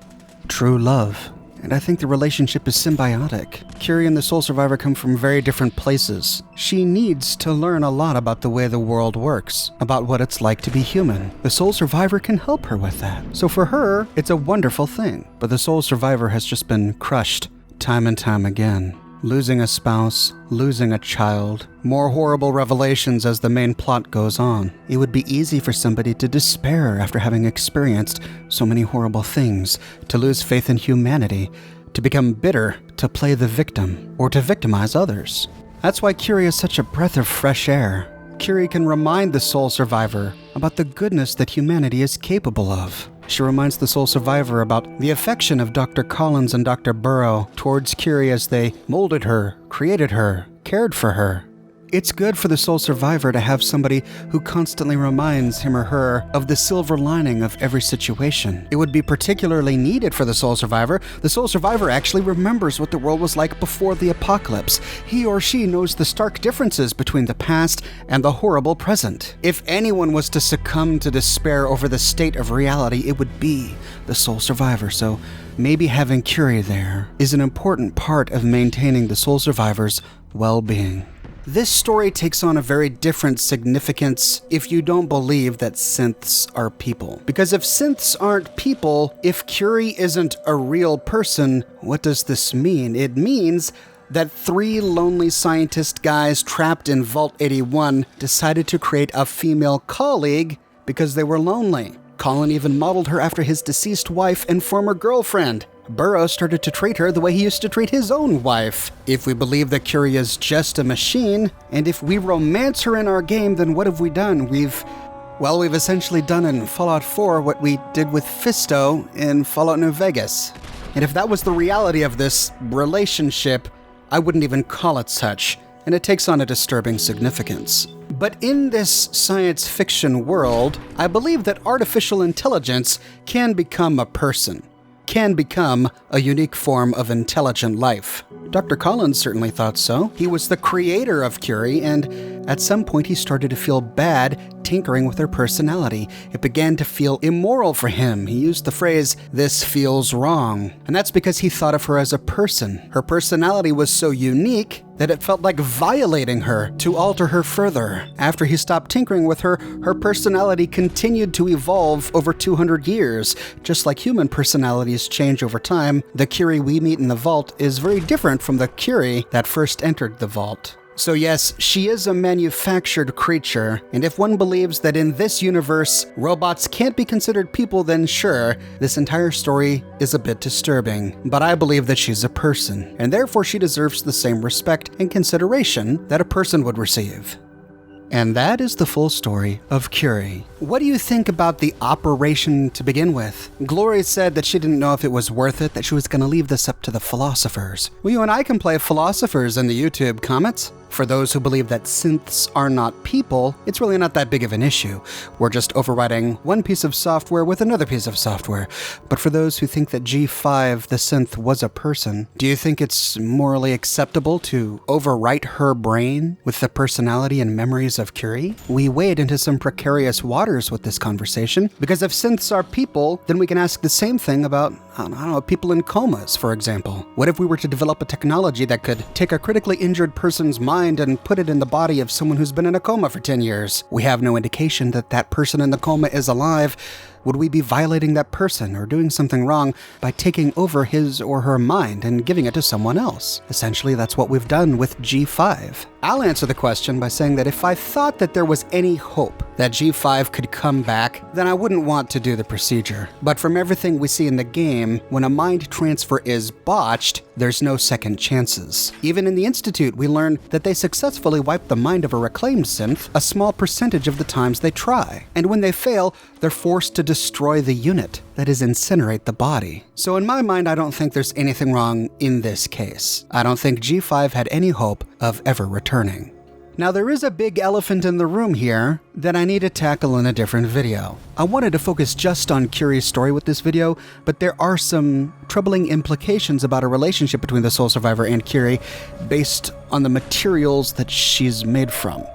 Speaker 1: True love. And I think the relationship is symbiotic. Curie and the Soul Survivor come from very different places. She needs to learn a lot about the way the world works, about what it's like to be human. The Soul Survivor can help her with that. So for her, it's a wonderful thing. But the Soul Survivor has just been crushed time and time again. Losing a spouse, losing a child, more horrible revelations as the main plot goes on. It would be easy for somebody to despair after having experienced so many horrible things, to lose faith in humanity, to become bitter, to play the victim, or to victimize others. That's why Curie is such a breath of fresh air. Curie can remind the Soul Survivor about the goodness that humanity is capable of. She reminds the Soul Survivor about the affection of Dr. Collins and Dr. Burrow towards Curie as they molded her, created her, cared for her. It's good for the Soul Survivor to have somebody who constantly reminds him or her of the silver lining of every situation. It would be particularly needed for the Soul Survivor. The Soul Survivor actually remembers what the world was like before the apocalypse. He or she knows the stark differences between the past and the horrible present. If anyone was to succumb to despair over the state of reality, it would be the Soul Survivor. So maybe having Curie there is an important part of maintaining the Soul Survivor's well-being. This story takes on a very different significance if you don't believe that synths are people. Because if synths aren't people, if Curie isn't a real person, what does this mean? It means that 3 lonely scientist guys trapped in Vault 81 decided to create a female colleague because they were lonely. Colin even modeled her after his deceased wife and former girlfriend. Burrow started to treat her the way he used to treat his own wife. If we believe that Curie is just a machine, and if we romance her in our game, then what have we done? We've essentially done in Fallout 4 what we did with Fisto in Fallout New Vegas. And if that was the reality of this relationship, I wouldn't even call it such. and it takes on a disturbing significance. But in this science fiction world, I believe that artificial intelligence can become a person, can become a unique form of intelligent life. Dr. Collins certainly thought so. He was the creator of Curie, and at some point he started to feel bad tinkering with her personality. It began to feel immoral for him. He used the phrase, "this feels wrong." And that's because he thought of her as a person. Her personality was so unique that it felt like violating her to alter her further. After he stopped tinkering with her, her personality continued to evolve over 200 years. Just like human personalities change over time, the Curie we meet in the vault is very different from the Curie that first entered the vault. So yes, she is a manufactured creature, and if one believes that in this universe, robots can't be considered people, then sure, this entire story is a bit disturbing. But I believe that she's a person, and therefore she deserves the same respect and consideration that a person would receive. And that is the full story of Curie. What do you think about the operation to begin with? Glory said that she didn't know if it was worth it, that she was going to leave this up to the philosophers. Well, you and I can play philosophers in the YouTube comments. For those who believe that synths are not people, it's really not that big of an issue. We're just overriding one piece of software with another piece of software. But for those who think that G5, the synth, was a person, do you think it's morally acceptable to overwrite her brain with the personality and memories of Curie? We wade into some precarious waters with this conversation, because if synths are people, then we can ask the same thing about, I don't know, people in comas, for example. What if we were to develop a technology that could take a critically injured person's mind and put it in the body of someone who's been in a coma for 10 years? We have no indication that that person in the coma is alive. Would we be violating that person or doing something wrong by taking over his or her mind and giving it to someone else? Essentially, that's what we've done with G5. I'll answer the question by saying that if I thought that there was any hope that G5 could come back, then I wouldn't want to do the procedure. But from everything we see in the game, when a mind transfer is botched, there's no second chances. Even in the Institute, we learn that they successfully wipe the mind of a reclaimed synth a small percentage of the times they try. And when they fail, they're forced to destroy the unit, that is, incinerate the body. So in my mind, I don't think there's anything wrong in this case. I don't think G5 had any hope of ever returning. Now there is a big elephant in the room here that I need to tackle in a different video. I wanted to focus just on Curie's story with this video, but there are some troubling implications about a relationship between the Soul Survivor and Curie based on the materials that she's made from.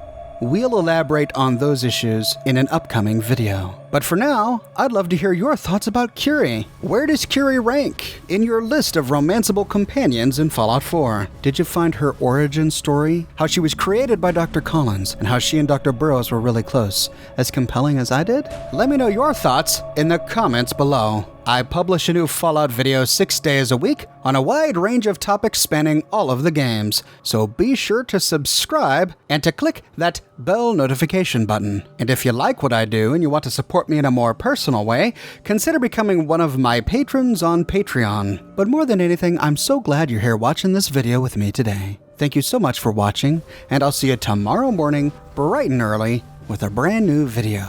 Speaker 1: We'll elaborate on those issues in an upcoming video. But for now, I'd love to hear your thoughts about Curie. Where does Curie rank in your list of romanceable companions in Fallout 4? Did you find her origin story, how she was created by Dr. Collins, and how she and Dr. Burroughs were really close, as compelling as I did? Let me know your thoughts in the comments below. I publish a new Fallout video 6 days a week on a wide range of topics spanning all of the games, so be sure to subscribe and to click that bell notification button. And if you like what I do and you want to support me in a more personal way, consider becoming one of my patrons on Patreon. But more than anything, I'm so glad you're here watching this video with me today. Thank you so much for watching, and I'll see you tomorrow morning, bright and early, with a brand new video.